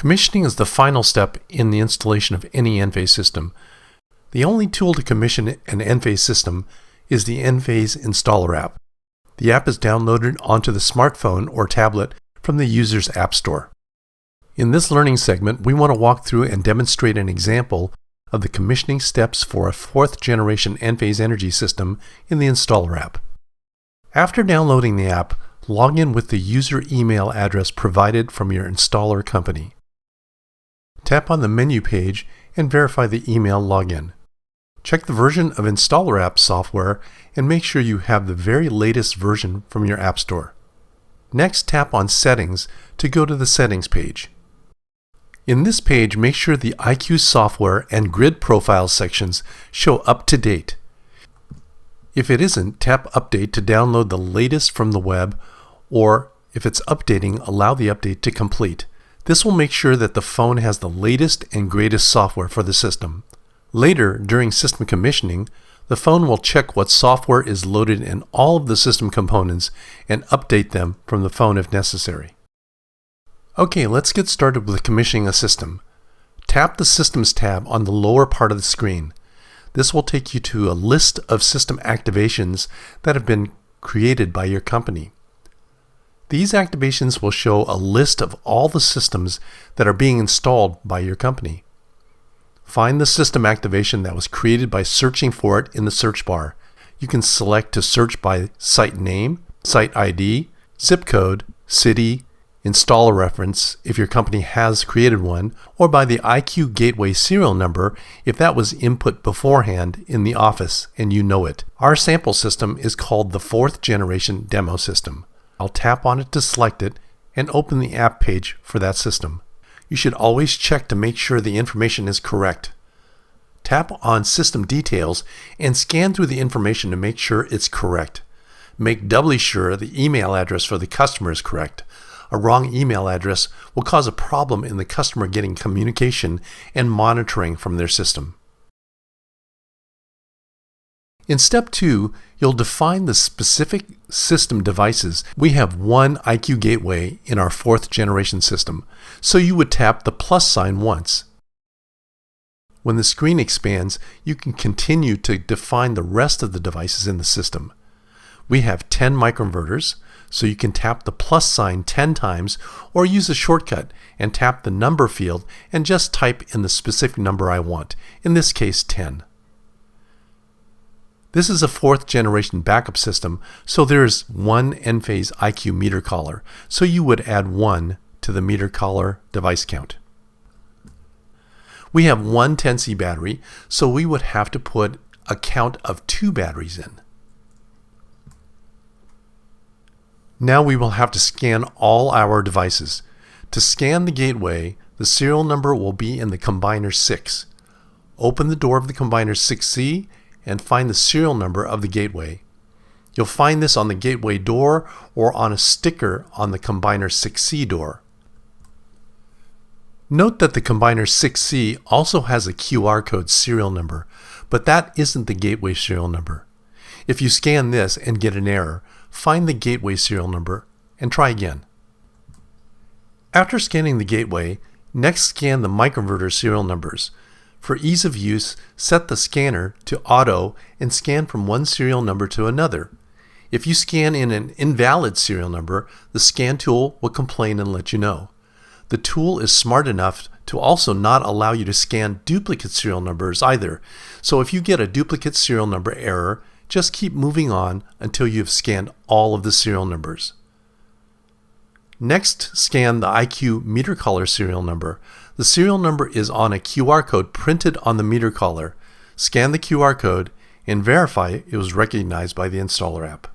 Commissioning is the final step in the installation of any Enphase system. The only tool to commission an Enphase system is the Enphase installer app. The app is downloaded onto the smartphone or tablet from the user's app store. In this learning segment, we want to walk through and demonstrate an example of the commissioning steps for a 4th generation Enphase energy system in the installer app. After downloading the app, log in with the user email address provided from your installer company. Tap on the menu page and verify the email login. Check the version of installer app software and make sure you have the very latest version from your app store. Next, tap on Settings to go to the Settings page. In this page, make sure the IQ software and grid profile sections show up to date. If it isn't, tap Update to download the latest from the web, or if it's updating, allow the update to complete. This will make sure that the phone has the latest and greatest software for the system. Later, during system commissioning, the phone will check what software is loaded in all of the system components and update them from the phone if necessary. Okay, let's get started with commissioning a system. Tap the Systems tab on the lower part of the screen. This will take you to a list of system activations that have been created by your company. These activations will show a list of all the systems that are being installed by your company. Find the system activation that was created by searching for it in the search bar. You can select to search by site name, site ID, zip code, city, installer reference if your company has created one, or by the IQ Gateway serial number if that was input beforehand in the office and you know it. Our sample system is called the 4th generation demo system. I'll tap on it to select it and open the app page for that system. You should always check to make sure the information is correct. Tap on System Details and scan through the information to make sure it's correct. Make doubly sure the email address for the customer is correct. A wrong email address will cause a problem in the customer getting communication and monitoring from their system. In step 2, you'll define the specific system devices. We have one IQ gateway in our 4th generation system, so you would tap the plus sign once. When the screen expands, you can continue to define the rest of the devices in the system. We have 10 microinverters, so you can tap the plus sign 10 times or use a shortcut and tap the number field and just type in the specific number I want, in this case 10. This is a 4th generation backup system, so there's one Enphase IQ meter collar, so you would add 1 to the meter collar device count. We have one 10C battery, so we would have to put a count of 2 batteries in. Now we will have to scan all our devices. To scan the gateway, the serial number will be in the combiner 6. Open the door of the combiner 6C and find the serial number of the gateway. You'll find this on the gateway door or on a sticker on the combiner 6C door. Note that the combiner 6C also has a QR code serial number, but that isn't the gateway serial number. If you scan this and get an error, find the gateway serial number and try again. After scanning the gateway, next scan the microinverter serial numbers. For ease of use, set the scanner to auto and scan from one serial number to another. If you scan in an invalid serial number, the scan tool will complain and let you know. The tool is smart enough to also not allow you to scan duplicate serial numbers either, so if you get a duplicate serial number error, just keep moving on until you have scanned all of the serial numbers. Next, scan the IQ meter collar serial number. The serial number is on a QR code printed on the meter collar. Scan the QR code and verify it was recognized by the installer app.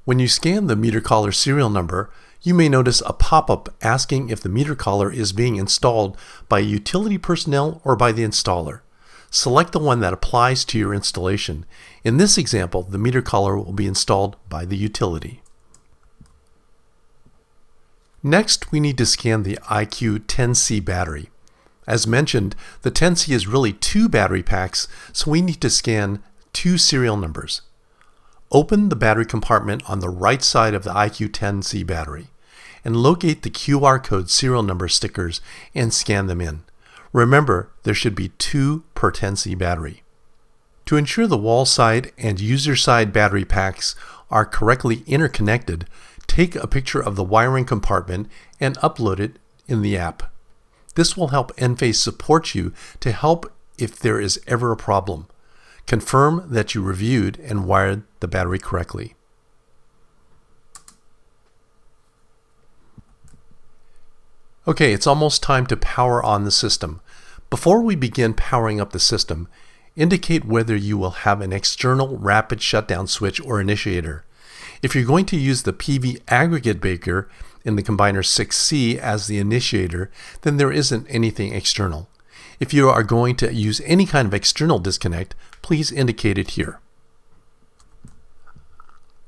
When you scan the meter collar serial number, you may notice a pop-up asking if the meter collar is being installed by utility personnel or by the installer. Select the one that applies to your installation. In this example, the meter collar will be installed by the utility. Next, we need to scan the IQ 10C battery. As mentioned, the 10C is really 2 battery packs, so we need to scan 2 serial numbers. Open the battery compartment on the right side of the IQ 10C battery and locate the QR code serial number stickers and scan them in. Remember, there should be 2 per 10C battery. To ensure the wall side and user side battery packs are correctly interconnected, take a picture of the wiring compartment and upload it in the app. This will help Enphase support you to help if there is ever a problem. Confirm that you reviewed and wired the battery correctly. Okay, it's almost time to power on the system. Before we begin powering up the system, indicate whether you will have an external rapid shutdown switch or initiator. If you're going to use the PV aggregate breaker in the combiner 6C as the initiator, then there isn't anything external. If you are going to use any kind of external disconnect, please indicate it here.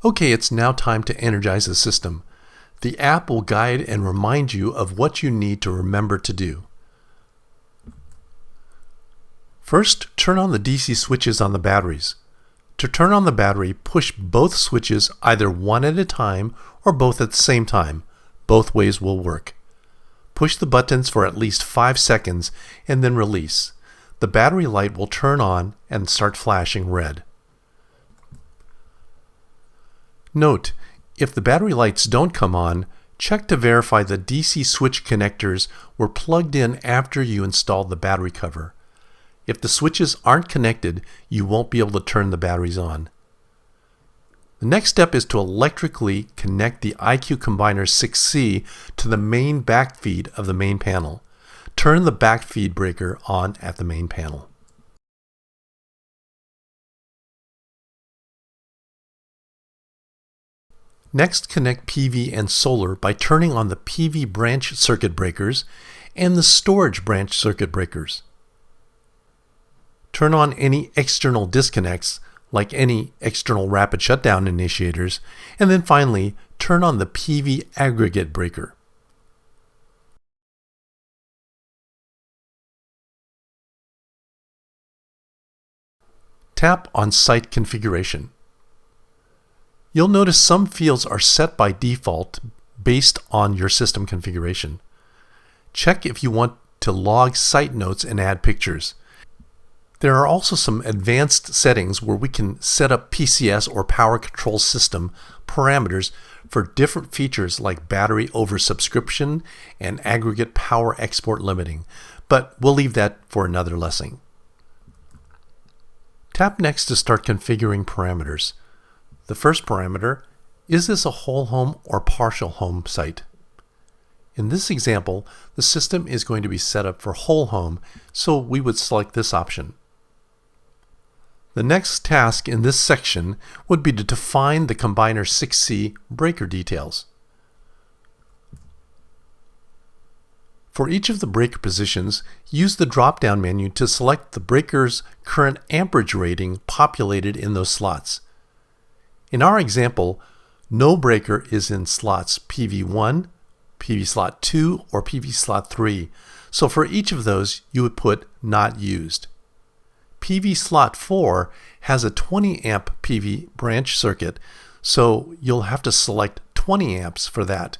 Okay, it's now time to energize the system. The app will guide and remind you of what you need to remember to do. First, turn on the DC switches on the batteries. To turn on the battery, push both switches either one at a time or both at the same time. Both ways will work. Push the buttons for at least 5 seconds and then release. The battery light will turn on and start flashing red. Note, if the battery lights don't come on, check to verify the DC switch connectors were plugged in after you installed the battery cover. If the switches aren't connected, you won't be able to turn the batteries on. The next step is to electrically connect the IQ Combiner 6C to the main backfeed of the main panel. Turn the backfeed breaker on at the main panel. Next, connect PV and solar by turning on the PV branch circuit breakers and the storage branch circuit breakers. Turn on any external disconnects, like any external rapid shutdown initiators, and then finally, turn on the PV aggregate breaker. Tap on Site Configuration. You'll notice some fields are set by default based on your system configuration. Check if you want to log site notes and add pictures. There are also some advanced settings where we can set up PCS or Power Control System parameters for different features like battery oversubscription and aggregate power export limiting, but we'll leave that for another lesson. Tap next to start configuring parameters. The first parameter, is this a whole home or partial home site? In this example, the system is going to be set up for whole home, so we would select this option. The next task in this section would be to define the Combiner 6C breaker details. For each of the breaker positions, use the drop-down menu to select the breaker's current amperage rating populated in those slots. In our example, no breaker is in slots PV1, PV slot 2, or PV slot 3, so for each of those you would put not used. PV slot 4 has a 20 amp PV branch circuit, so you'll have to select 20 amps for that.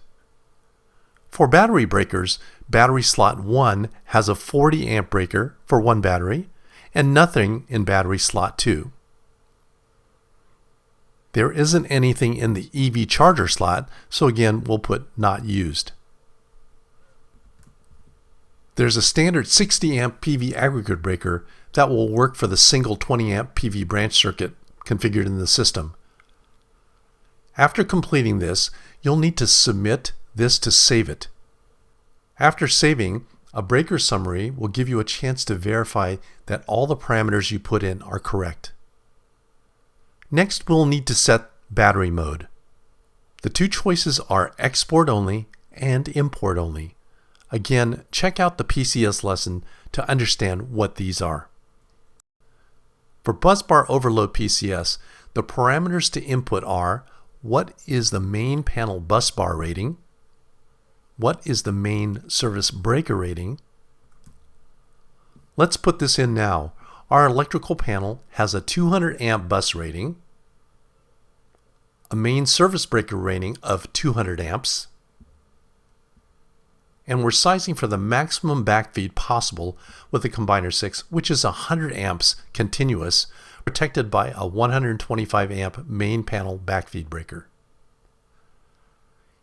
For battery breakers, battery slot 1 has a 40 amp breaker for one battery and nothing in battery slot 2. There isn't anything in the EV charger slot, so again we'll put not used. There's a standard 60 amp PV aggregate breaker that will work for the single 20 amp PV branch circuit configured in the system. After completing this, you'll need to submit this to save it. After saving, a breaker summary will give you a chance to verify that all the parameters you put in are correct. Next, we'll need to set battery mode. The two choices are export only and import only. Again, check out the PCS lesson to understand what these are. For busbar overload PCS, the parameters to input are: what is the main panel busbar rating? What is the main service breaker rating? Let's put this in now. Our electrical panel has a 200 amp bus rating, a main service breaker rating of 200 amps, and we're sizing for the maximum backfeed possible with the Combiner 6, which is 100 amps continuous, protected by a 125 amp main panel backfeed breaker.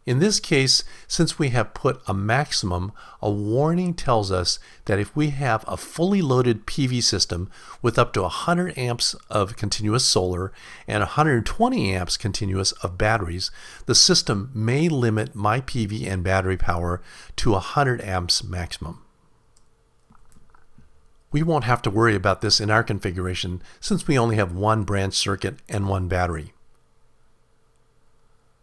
In this case, since we have put a maximum, a warning tells us that if we have a fully loaded PV system with up to 100 amps of continuous solar and 120 amps continuous of batteries, the system may limit my PV and battery power to 100 amps maximum. We won't have to worry about this in our configuration since we only have one branch circuit and one battery.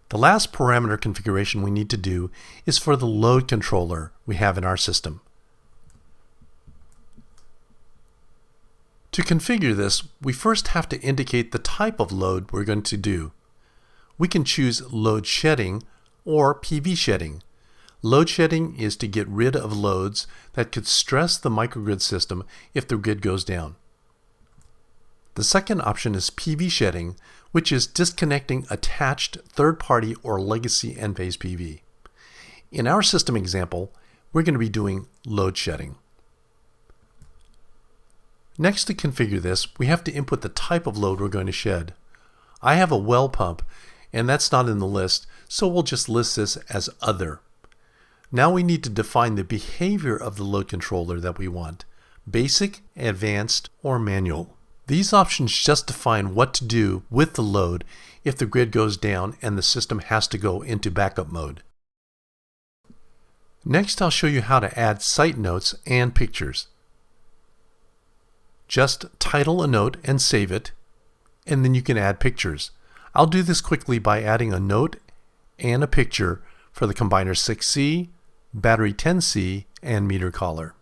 The last parameter configuration we need to do is for the load controller we have in our system. To configure this, we first have to indicate the type of load we're going to do. We can choose load shedding or PV shedding. Load shedding is to get rid of loads that could stress the microgrid system if the grid goes down. The second option is PV shedding, which is disconnecting attached third-party or legacy Enphase PV. In our system example, we're going to be doing load shedding. Next, to configure this, we have to input the type of load we're going to shed. I have a well pump, and that's not in the list, so we'll just list this as Other. Now we need to define the behavior of the load controller that we want: basic, advanced, or manual. These options just define what to do with the load if the grid goes down and the system has to go into backup mode. Next, I'll show you how to add site notes and pictures. Just title a note and save it, and then you can add pictures. I'll do this quickly by adding a note and a picture for the Combiner 6C, Battery 10C, and meter collar.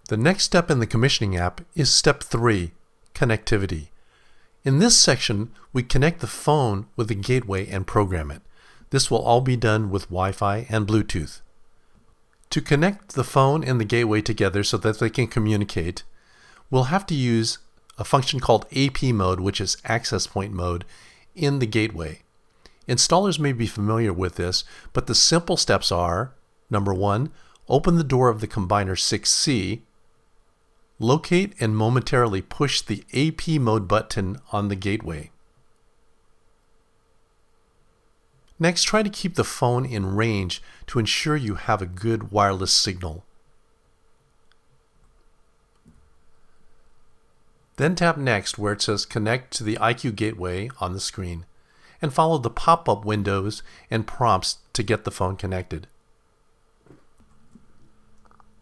The next step in the commissioning app is step 3, connectivity. In this section, we connect the phone with the gateway and program it. This will all be done with Wi-Fi and Bluetooth. To connect the phone and the gateway together so that they can communicate, we'll have to use a function called AP mode, which is access point mode, in the gateway. Installers may be familiar with this, but the simple steps are: number 1, open the door of the Combiner 6C, locate and momentarily push the AP mode button on the gateway. Next, try to keep the phone in range to ensure you have a good wireless signal. Then tap Next where it says Connect to the IQ Gateway on the screen, and follow the pop-up windows and prompts to get the phone connected.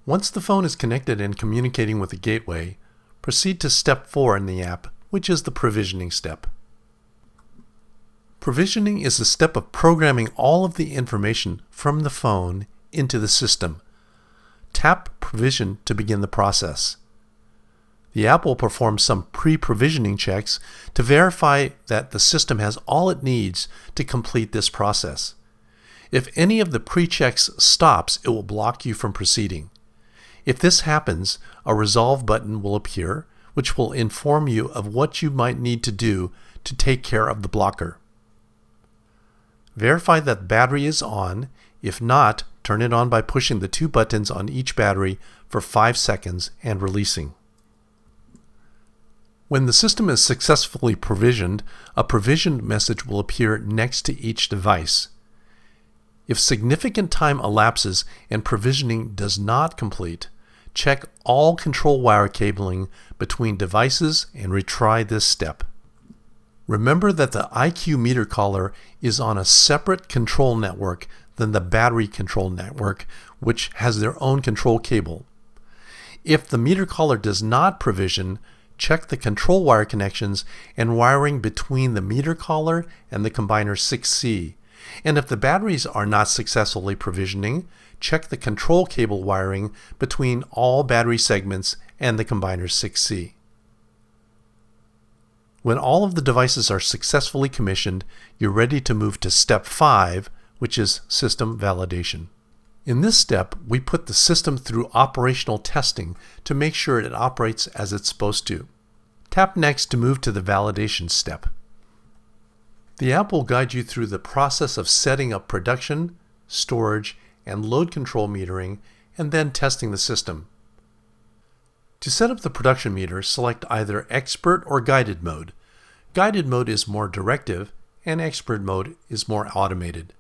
Once the phone is connected and communicating with the gateway, proceed to step 4 in the app, which is the provisioning step. Provisioning is the step of programming all of the information from the phone into the system. Tap Provision to begin the process. The app will perform some pre-provisioning checks to verify that the system has all it needs to complete this process. If any of the pre-checks stops, it will block you from proceeding. If this happens, a Resolve button will appear, which will inform you of what you might need to do to take care of the blocker. Verify that the battery is on. If not, turn it on by pushing the 2 buttons on each battery for 5 seconds and releasing. When the system is successfully provisioned, a provisioned message will appear next to each device. If significant time elapses and provisioning does not complete, check all control wire cabling between devices and retry this step. Remember that the IQ meter collar is on a separate control network than the battery control network, which has their own control cable. If the meter collar does not provision, check the control wire connections and wiring between the meter collar and the Combiner 6C, And if the batteries are not successfully provisioning, check the control cable wiring between all battery segments and the combiner 6C. When all of the devices are successfully commissioned, you're ready to move to step 5, which is system validation. In this step, we put the system through operational testing to make sure it operates as it's supposed to. Tap Next to move to the validation step. The app will guide you through the process of setting up production, storage, and load control metering, and then testing the system. To set up the production meter, select either Expert or Guided mode. Guided mode is more directive, and Expert mode is more automated.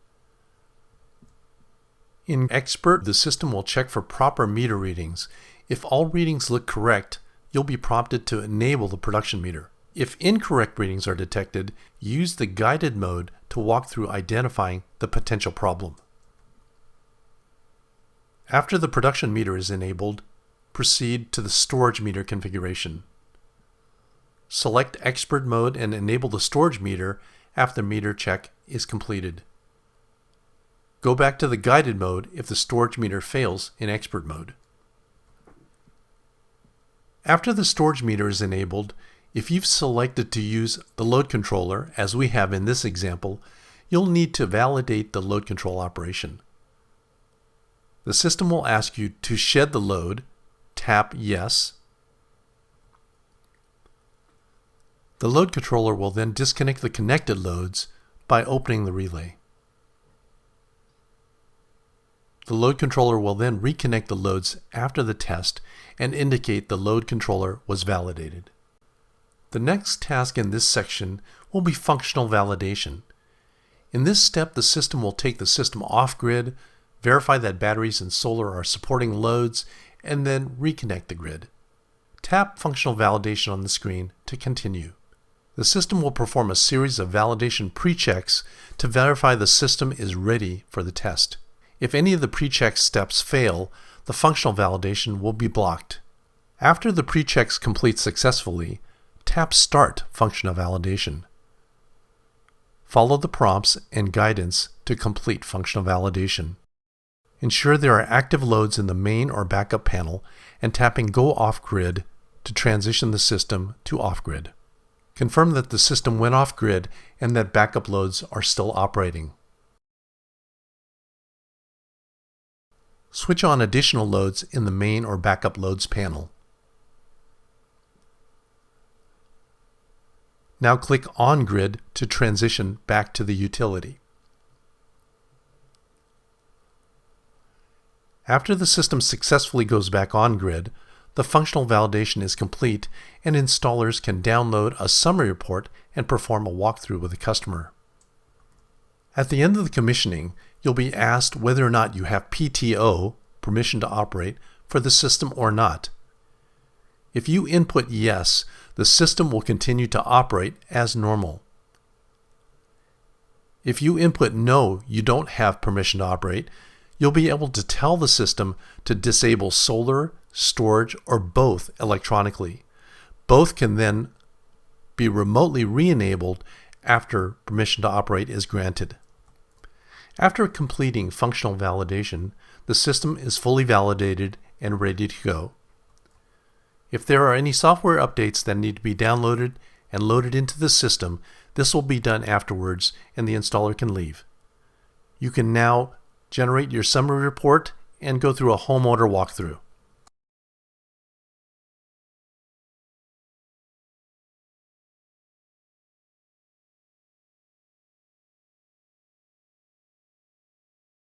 In Expert, the system will check for proper meter readings. If all readings look correct, you'll be prompted to enable the production meter. If incorrect readings are detected, use the Guided mode to walk through identifying the potential problem. After the production meter is enabled, proceed to the storage meter configuration. Select Expert mode and enable the storage meter after meter check is completed. Go back to the Guided mode if the storage meter fails in Expert mode. After the storage meter is enabled, if you've selected to use the load controller, as we have in this example, you'll need to validate the load control operation. The system will ask you to shed the load. Tap Yes. The load controller will then disconnect the connected loads by opening the relay. The load controller will then reconnect the loads after the test and indicate the load controller was validated. The next task in this section will be functional validation. In this step, the system will take the system off-grid, verify that batteries and solar are supporting loads, and then reconnect the grid. Tap Functional Validation on the screen to continue. The system will perform a series of validation pre-checks to verify the system is ready for the test. If any of the pre-check steps fail, the functional validation will be blocked. After the pre-checks complete successfully, tap Start Functional Validation. Follow the prompts and guidance to complete functional validation. Ensure there are active loads in the main or backup panel and tapping Go Off-Grid to transition the system to off-grid. Confirm that the system went off-grid and that backup loads are still operating. Switch on additional loads in the main or backup loads panel. Now click On Grid to transition back to the utility. After the system successfully goes back on grid, the functional validation is complete and installers can download a summary report and perform a walkthrough with the customer. At the end of the commissioning, you'll be asked whether or not you have PTO, permission to operate, for the system or not. If you input yes, the system will continue to operate as normal. If you input no, you don't have permission to operate, you'll be able to tell the system to disable solar, storage, or both electronically. Both can then be remotely re-enabled after permission to operate is granted. After completing functional validation, the system is fully validated and ready to go. If there are any software updates that need to be downloaded and loaded into the system, this will be done afterwards and the installer can leave. You can now generate your summary report and go through a home order walkthrough.